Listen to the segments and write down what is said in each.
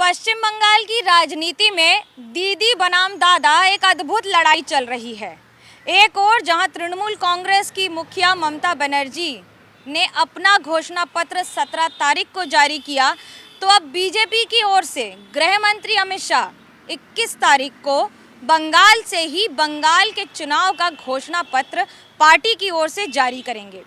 पश्चिम बंगाल की राजनीति में दीदी बनाम दादा एक अद्भुत लड़ाई चल रही है। एक ओर जहां तृणमूल कांग्रेस की मुखिया ममता बनर्जी ने अपना घोषणा पत्र 17 तारीख को जारी किया, तो अब बीजेपी की ओर से गृह मंत्री अमित शाह 21 तारीख को बंगाल से ही बंगाल के चुनाव का घोषणा पत्र पार्टी की ओर से जारी करेंगे।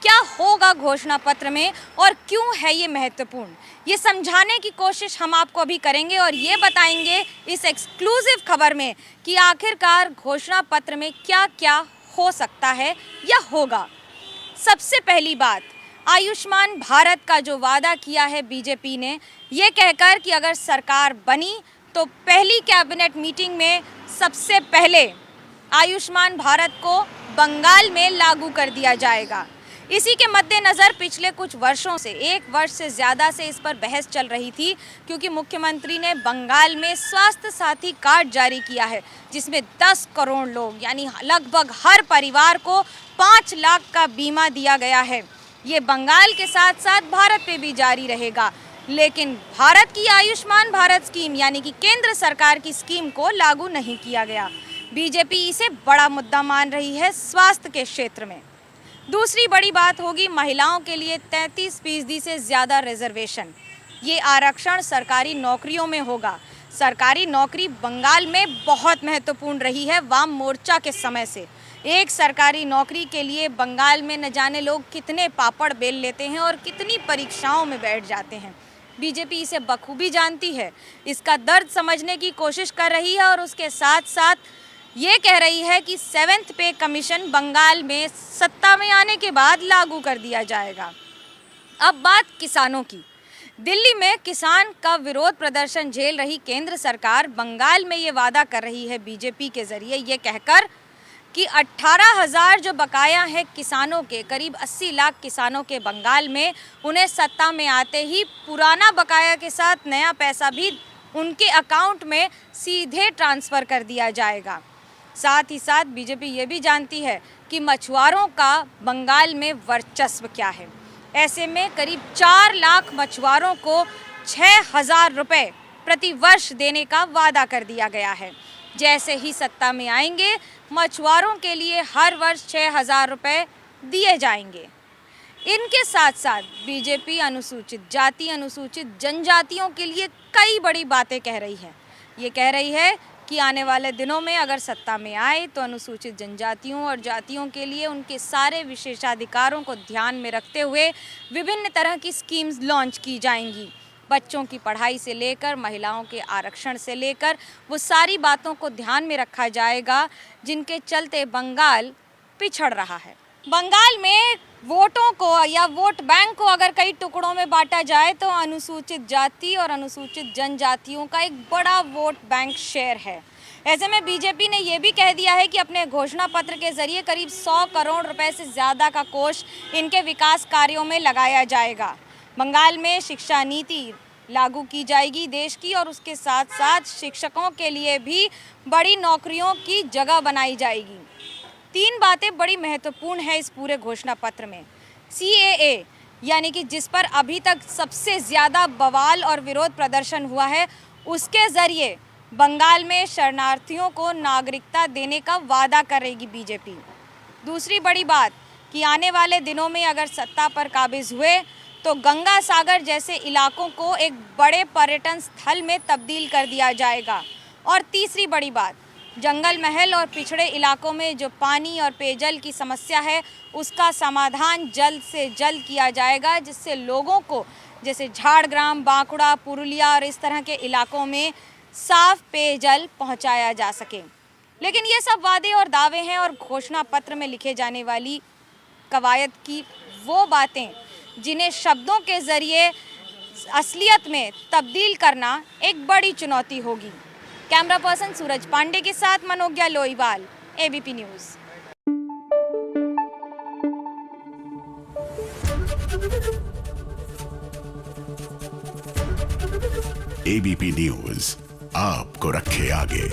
क्या होगा घोषणा पत्र में और क्यों है ये महत्वपूर्ण, ये समझाने की कोशिश हम आपको अभी करेंगे और ये बताएंगे इस एक्सक्लूसिव खबर में कि आखिरकार घोषणा पत्र में क्या क्या हो सकता है या होगा। सबसे पहली बात, आयुष्मान भारत का जो वादा किया है बीजेपी ने, ये कहकर कि अगर सरकार बनी तो पहली कैबिनेट मीटिंग में सबसे पहले आयुष्मान भारत को बंगाल में लागू कर दिया जाएगा। इसी के मद्देनज़र पिछले कुछ वर्षों से, 1 वर्ष से ज़्यादा से इस पर बहस चल रही थी, क्योंकि मुख्यमंत्री ने बंगाल में स्वास्थ्य साथी कार्ड जारी किया है, जिसमें 10 करोड़ लोग यानी लगभग हर परिवार को 5 लाख का बीमा दिया गया है। ये बंगाल के साथ साथ भारत पे भी जारी रहेगा, लेकिन भारत की आयुष्मान भारत स्कीम यानी कि केंद्र सरकार की स्कीम को लागू नहीं किया गया। बीजेपी इसे बड़ा मुद्दा मान रही है स्वास्थ्य के क्षेत्र में। दूसरी बड़ी बात होगी महिलाओं के लिए 33% से ज़्यादा रिजर्वेशन। ये आरक्षण सरकारी नौकरियों में होगा। सरकारी नौकरी बंगाल में बहुत महत्वपूर्ण रही है वाम मोर्चा के समय से। एक सरकारी नौकरी के लिए बंगाल में न जाने लोग कितने पापड़ बेल लेते हैं और कितनी परीक्षाओं में बैठ जाते हैं। बीजेपी इसे बखूबी जानती है, इसका दर्द समझने की कोशिश कर रही है और उसके साथ साथ ये कह रही है कि 7th पे कमीशन बंगाल में सत्ता में आने के बाद लागू कर दिया जाएगा। अब बात किसानों की। दिल्ली में किसान का विरोध प्रदर्शन झेल रही केंद्र सरकार बंगाल में ये वादा कर रही है बीजेपी के जरिए ये कहकर कि 18,000 जो बकाया है किसानों के, करीब 80 लाख किसानों के बंगाल में, उन्हें सत्ता में आते ही पुराना बकाया के साथ नया पैसा भी उनके अकाउंट में सीधे ट्रांसफ़र कर दिया जाएगा। साथ ही साथ बीजेपी ये भी जानती है कि मछुआरों का बंगाल में वर्चस्व क्या है। ऐसे में करीब 4 लाख मछुआरों को 6,000 रुपये प्रति वर्ष देने का वादा कर दिया गया है। जैसे ही सत्ता में आएंगे, मछुआरों के लिए हर वर्ष 6,000 रुपये दिए जाएंगे। इनके साथ साथ बीजेपी अनुसूचित जाति, अनुसूचित जनजातियों के लिए कई बड़ी बातें कह रही है। ये कह रही है कि आने वाले दिनों में अगर सत्ता में आए तो अनुसूचित जनजातियों और जातियों के लिए उनके सारे विशेषाधिकारों को ध्यान में रखते हुए विभिन्न तरह की स्कीम्स लॉन्च की जाएंगी। बच्चों की पढ़ाई से लेकर महिलाओं के आरक्षण से लेकर वो सारी बातों को ध्यान में रखा जाएगा, जिनके चलते बंगाल पिछड़ रहा है। बंगाल में वोटों को या वोट बैंक को अगर कई टुकड़ों में बांटा जाए तो अनुसूचित जाति और अनुसूचित जनजातियों का एक बड़ा वोट बैंक शेयर है। ऐसे में बीजेपी ने यह भी कह दिया है कि अपने घोषणा पत्र के जरिए करीब 100 करोड़ रुपए से ज़्यादा का कोष इनके विकास कार्यों में लगाया जाएगा। बंगाल में शिक्षा नीति लागू की जाएगी देश की, और उसके साथ साथ शिक्षकों के लिए भी बड़ी नौकरियों की जगह बनाई जाएगी। 3 बातें बड़ी महत्वपूर्ण है इस पूरे घोषणा पत्र में। CAA यानी कि जिस पर अभी तक सबसे ज़्यादा बवाल और विरोध प्रदर्शन हुआ है, उसके ज़रिए बंगाल में शरणार्थियों को नागरिकता देने का वादा करेगी बीजेपी। दूसरी बड़ी बात कि आने वाले दिनों में अगर सत्ता पर काबिज हुए तो गंगा सागर जैसे इलाकों को एक बड़े पर्यटन स्थल में तब्दील कर दिया जाएगा। और तीसरी बड़ी बात, जंगल महल और पिछड़े इलाकों में जो पानी और पेयजल की समस्या है, उसका समाधान जल्द से जल्द किया जाएगा, जिससे लोगों को जैसे झाड़ग्राम, बांकुड़ा, पुरुलिया और इस तरह के इलाकों में साफ पेयजल पहुंचाया जा सके। लेकिन ये सब वादे और दावे हैं और घोषणा पत्र में लिखे जाने वाली कवायद की वो बातें जिन्हें शब्दों के ज़रिए असलियत में तब्दील करना एक बड़ी चुनौती होगी। कैमरा पर्सन सूरज पांडे के साथ Manogya Loiwal, ABP news. ABP news आपको रखे आगे।